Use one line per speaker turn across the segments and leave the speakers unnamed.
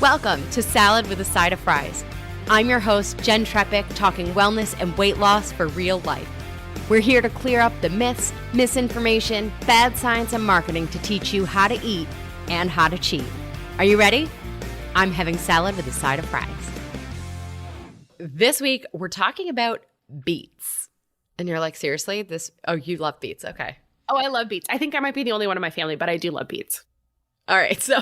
Welcome to Salad with a Side of Fries. I'm your host, Jen Trepic, talking wellness and weight loss for real life. We're here to clear up the myths, misinformation, bad science, and marketing to teach you how to eat and how to cheat. Are you ready? I'm having salad with a side of fries. This week, we're talking about beets. And you're like, seriously? Oh, you love beets. Okay.
Oh, I love beets. I think I might be the only one in my family, but I do love beets.
All right. So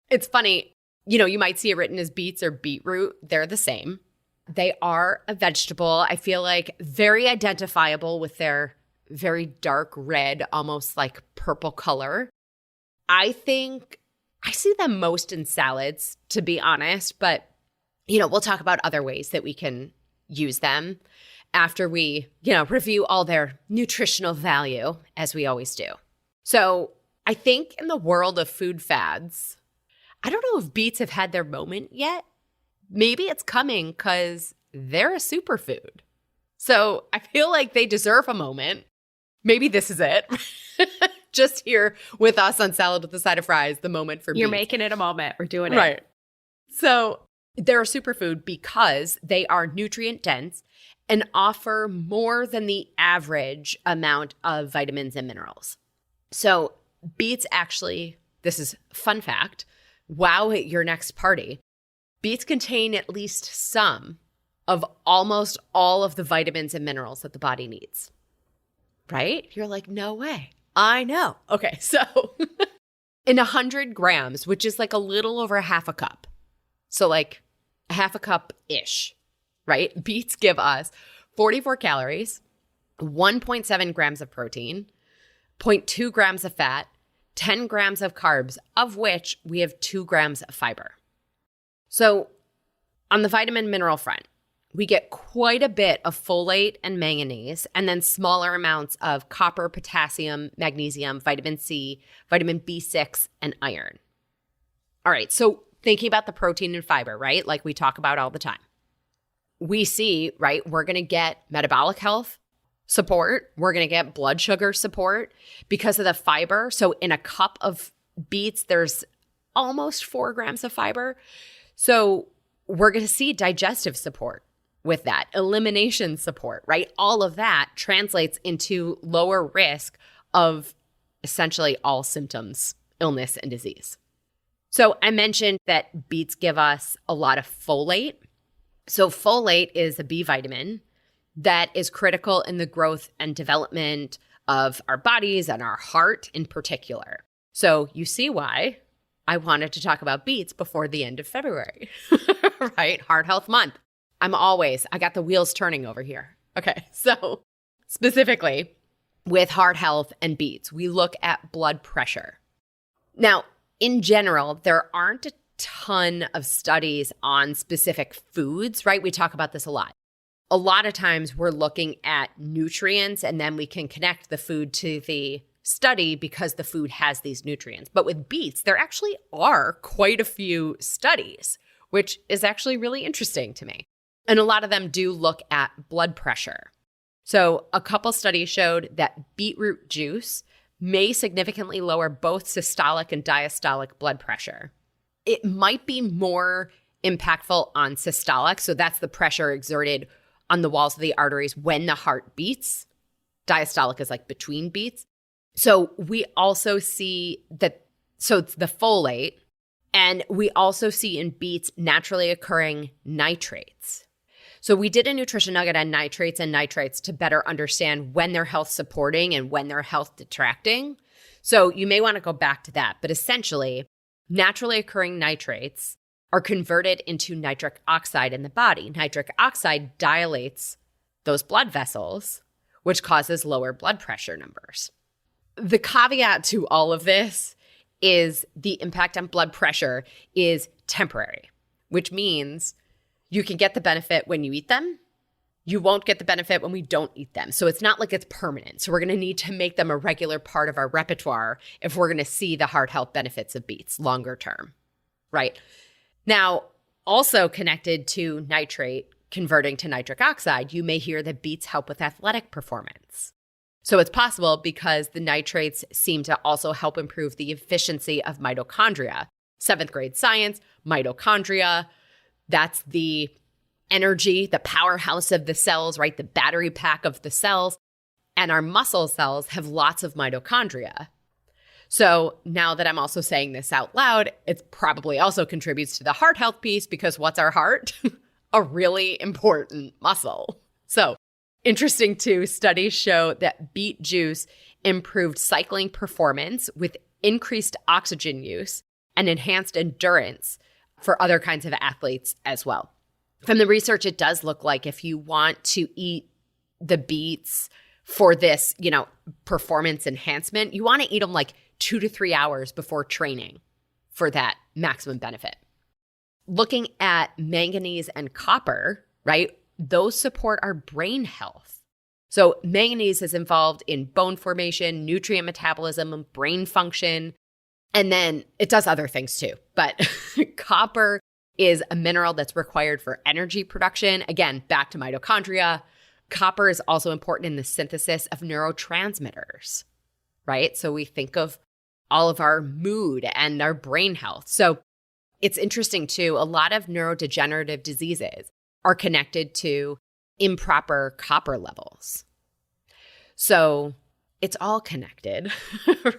it's funny. You might see it written as beets or beetroot. They're the same. They are a vegetable. I feel like very identifiable with their very dark red, almost like purple color. I think I see them most in salads, to be honest, but we'll talk about other ways that we can use them after we, review all their nutritional value, as we always do. So I think in the world of food fads, I don't know if beets have had their moment yet. Maybe it's coming because they're a superfood. So I feel like they deserve a moment. Maybe this is it. Just here with us on Salad with a Side of Fries, the moment for beets.
You're making it a moment. We're doing it.
Right. So they're a superfood because they are nutrient dense and offer more than the average amount of vitamins and minerals. So beets actually, this is a fun fact, wow at your next party. Beets contain at least some of almost all of the vitamins and minerals that the body needs. Right? You're like, no way. I know. Okay, so in 100 grams, which is like a little over half a cup, so like a half a cup-ish, right? Beets give us 44 calories, 1.7 grams of protein, 0.2 grams of fat, 10 grams of carbs, of which we have 2 grams of fiber. So on the vitamin mineral front, we get quite a bit of folate and manganese, and then smaller amounts of copper, potassium, magnesium, vitamin C, vitamin B6, and iron. All right, so thinking about the protein and fiber, right? Like we talk about all the time. We see, right, we're going to get metabolic health support. We're going to get blood sugar support because of the fiber. So in a cup of beets, there's almost 4 grams of fiber. So we're going to see digestive support with that, elimination support, right? All of that translates into lower risk of essentially all symptoms, illness, and disease. So I mentioned that beets give us a lot of folate. So folate is a B vitamin that is critical in the growth and development of our bodies and our heart in particular. So you see why I wanted to talk about beets before the end of February, right? Heart Health Month. I got the wheels turning over here. Okay, so specifically with heart health and beets, we look at blood pressure. Now, in general, there aren't a ton of studies on specific foods, right? We talk about this a lot. A lot of times we're looking at nutrients and then we can connect the food to the study because the food has these nutrients. But with beets, there actually are quite a few studies, which is actually really interesting to me. And a lot of them do look at blood pressure. So a couple studies showed that beetroot juice may significantly lower both systolic and diastolic blood pressure. It might be more impactful on systolic, so that's the pressure exerted on the walls of the arteries when the heart beats. Diastolic is like between beats. So we also see that, so it's the folate, and we also see in beets naturally occurring nitrates. So we did a nutrition nugget on nitrates and nitrites to better understand when they're health supporting and when they're health detracting. So you may want to go back to that. But essentially, naturally occurring nitrates are converted into nitric oxide in the body. Nitric oxide dilates those blood vessels, which causes lower blood pressure numbers. The caveat to all of this is the impact on blood pressure is temporary, which means you can get the benefit when you eat them. You won't get the benefit when we don't eat them. So it's not like it's permanent. So we're going to need to make them a regular part of our repertoire if we're going to see the heart health benefits of beets longer term, right? Now, also connected to nitrate converting to nitric oxide, you may hear that beets help with athletic performance. So it's possible because the nitrates seem to also help improve the efficiency of mitochondria. 7th grade science, mitochondria. That's the energy, the powerhouse of the cells, right? The battery pack of the cells. And our muscle cells have lots of mitochondria. So now that I'm also saying this out loud, it probably also contributes to the heart health piece, because what's our heart? A really important muscle. So interesting too, studies show that beet juice improved cycling performance with increased oxygen use and enhanced endurance for other kinds of athletes as well. From the research, it does look like if you want to eat the beets for this, performance enhancement, you want to eat them like 2 to 3 hours before training for that maximum benefit. Looking at manganese and copper, right? Those support our brain health. So manganese is involved in bone formation, nutrient metabolism, and brain function. And then it does other things too. But copper is a mineral that's required for energy production. Again, back to mitochondria. Copper is also important in the synthesis of neurotransmitters, right? So we think of all of our mood and our brain health. So it's interesting too, a lot of neurodegenerative diseases are connected to improper copper levels. So it's all connected,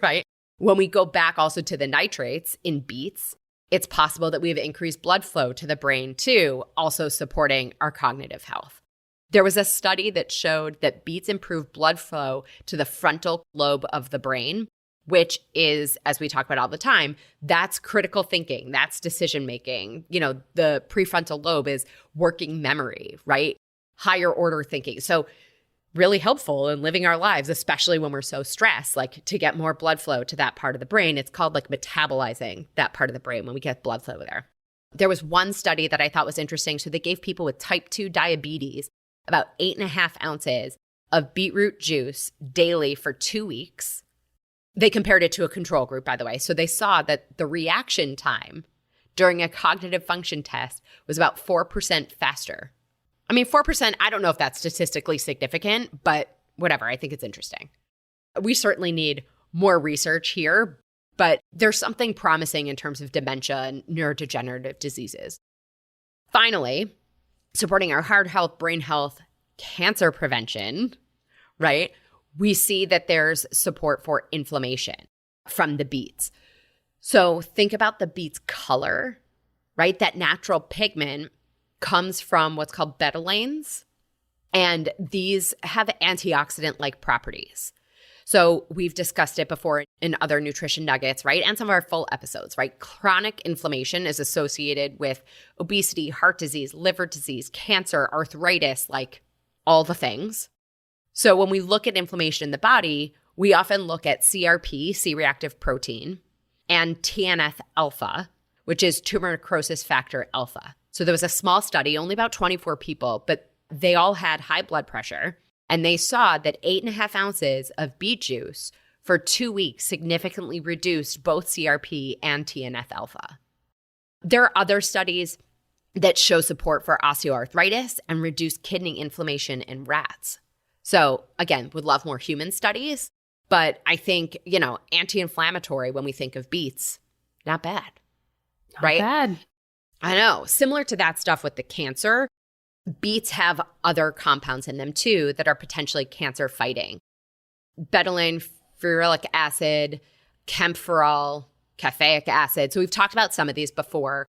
right? When we go back also to the nitrates in beets, it's possible that we have increased blood flow to the brain too, also supporting our cognitive health. There was a study that showed that beets improve blood flow to the frontal lobe of the brain, which is, as we talk about all the time, that's critical thinking, that's decision making. The prefrontal lobe is working memory, right? Higher order thinking. So really helpful in living our lives, especially when we're so stressed, like to get more blood flow to that part of the brain. It's called like metabolizing that part of the brain when we get blood flow there. There was one study that I thought was interesting. So they gave people with type 2 diabetes about 8.5 ounces of beetroot juice daily for 2 weeks. They compared it to a control group, by the way. So they saw that the reaction time during a cognitive function test was about 4% faster. I mean, 4%, I don't know if that's statistically significant, but whatever, I think it's interesting. We certainly need more research here, but there's something promising in terms of dementia and neurodegenerative diseases. Finally, supporting our heart health, brain health, cancer prevention, right? We see that there's support for inflammation from the beets. So think about the beets' color, right? That natural pigment comes from what's called betalains, and these have antioxidant-like properties. So we've discussed it before in other nutrition nuggets, right? And some of our full episodes, right? Chronic inflammation is associated with obesity, heart disease, liver disease, cancer, arthritis, like all the things. So when we look at inflammation in the body, we often look at CRP, C-reactive protein, and TNF-alpha, which is tumor necrosis factor alpha. So there was a small study, only about 24 people, but they all had high blood pressure. And they saw that 8.5 ounces of beet juice for 2 weeks significantly reduced both CRP and TNF-alpha. There are other studies that show support for osteoarthritis and reduced kidney inflammation in rats. So again, would love more human studies, but I think, anti-inflammatory when we think of beets, not bad, right?
Not bad.
I know. Similar to that stuff with the cancer, beets have other compounds in them too that are potentially cancer fighting. Betaline, ferulic acid, camphorol, caffeic acid. So we've talked about some of these before.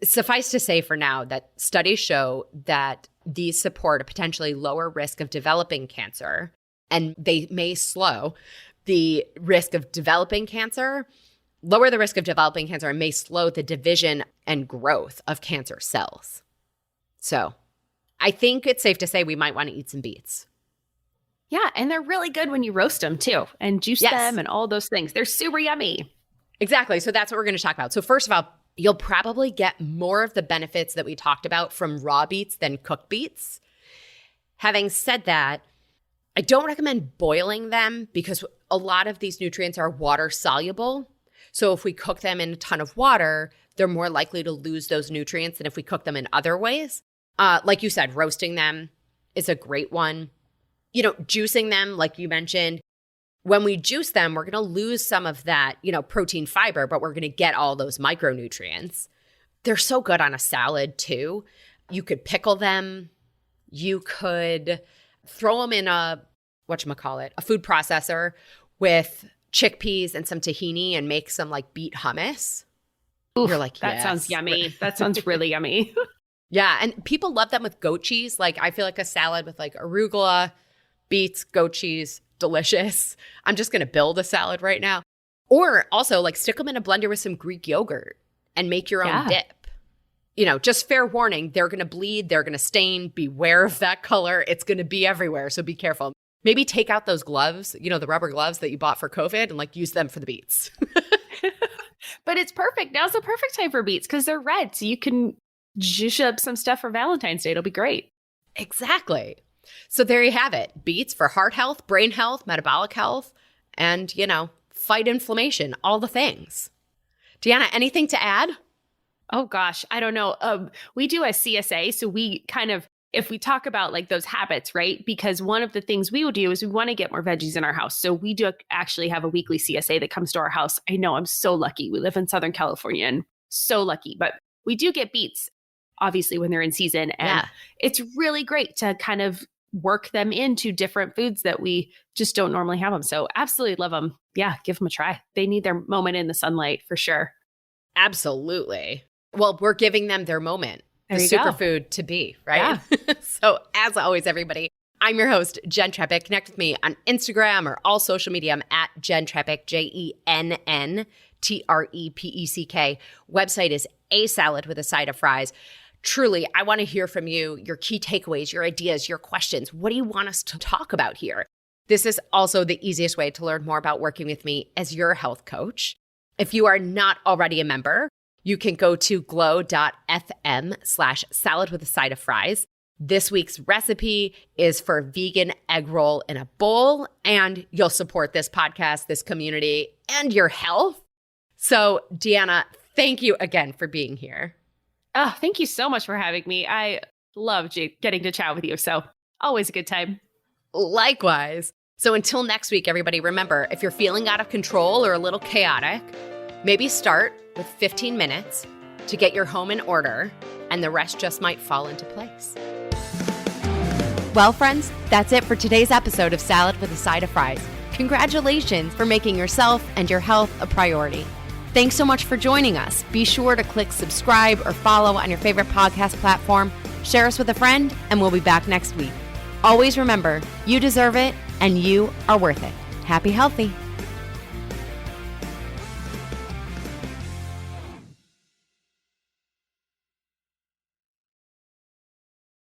Suffice to say for now that studies show that these support a potentially lower risk of developing cancer, and they may slow the risk of developing cancer, lower the risk of developing cancer, and may slow the division and growth of cancer cells. So I think it's safe to say we might want to eat some beets.
Yeah, and they're really good when you roast them too and juice them and all those things. They're super yummy.
Exactly. So that's what we're going to talk about. So first of all, you'll probably get more of the benefits that we talked about from raw beets than cooked beets. Having said that, I don't recommend boiling them because a lot of these nutrients are water soluble. So if we cook them in a ton of water, they're more likely to lose those nutrients than if we cook them in other ways. Like you said, roasting them is a great one. Juicing them, like you mentioned, when we juice them, we're going to lose some of that, protein fiber, but we're going to get all those micronutrients. They're so good on a salad too. You could pickle them. You could throw them in a food processor with chickpeas and some tahini and make some like beet hummus.
Oof,
you're like,
that sounds yummy. That sounds really yummy.
Yeah. And people love them with goat cheese. Like I feel like a salad with like arugula, beets, goat cheese, delicious. I'm just going to build a salad right now. Or also like stick them in a blender with some Greek yogurt and make your own dip. You know, just fair warning, they're going to bleed, they're going to stain. Beware of that color. It's going to be everywhere. So be careful. Maybe take out those gloves, you know, the rubber gloves that you bought for COVID and like use them for the beets.
But it's perfect. Now's the perfect time for beets because they're red. So you can zhuzh up some stuff for Valentine's Day. It'll be great.
Exactly. So there you have it. Beets for heart health, brain health, metabolic health, and, you know, fight inflammation, all the things. Deanna, anything to add?
Oh, gosh, I don't know. We do a CSA. So we kind of, if we talk about like those habits, right? Because one of the things we will do is we want to get more veggies in our house. So we do actually have a weekly CSA that comes to our house. I know I'm so lucky. We live in Southern California and so lucky, but we do get beets, obviously, when they're in season. And it's really great to kind of work them into different foods that we just don't normally have them. So absolutely love them. Yeah, give them a try. They need their moment in the sunlight for sure.
Absolutely. Well, we're giving them their moment. The superfood to be, right? Yeah. So as always, everybody, I'm your host, Jen Trepeck. Connect with me on Instagram or all social media. I'm at Jen Trepeck, JENNTREPECK. Website is A Salad with a Side of Fries. Truly, I want to hear from you, your key takeaways, your ideas, your questions. What do you want us to talk about here? This is also the easiest way to learn more about working with me as your health coach. If you are not already a member, you can go to glow.fm/salad with a side of fries. This week's recipe is for vegan egg roll in a bowl, and you'll support this podcast, this community, and your health. So, Deanna, thank you again for being here.
Oh, thank you so much for having me. I loved getting to chat with you. So, always a good time.
Likewise. So, until next week, everybody, remember, if you're feeling out of control or a little chaotic, maybe start with 15 minutes to get your home in order, and the rest just might fall into place. Well, friends, that's it for today's episode of Salad with a Side of Fries. Congratulations for making yourself and your health a priority. Thanks so much for joining us. Be sure to click subscribe or follow on your favorite podcast platform. Share us with a friend, and we'll be back next week. Always remember, you deserve it, and you are worth it. Happy healthy.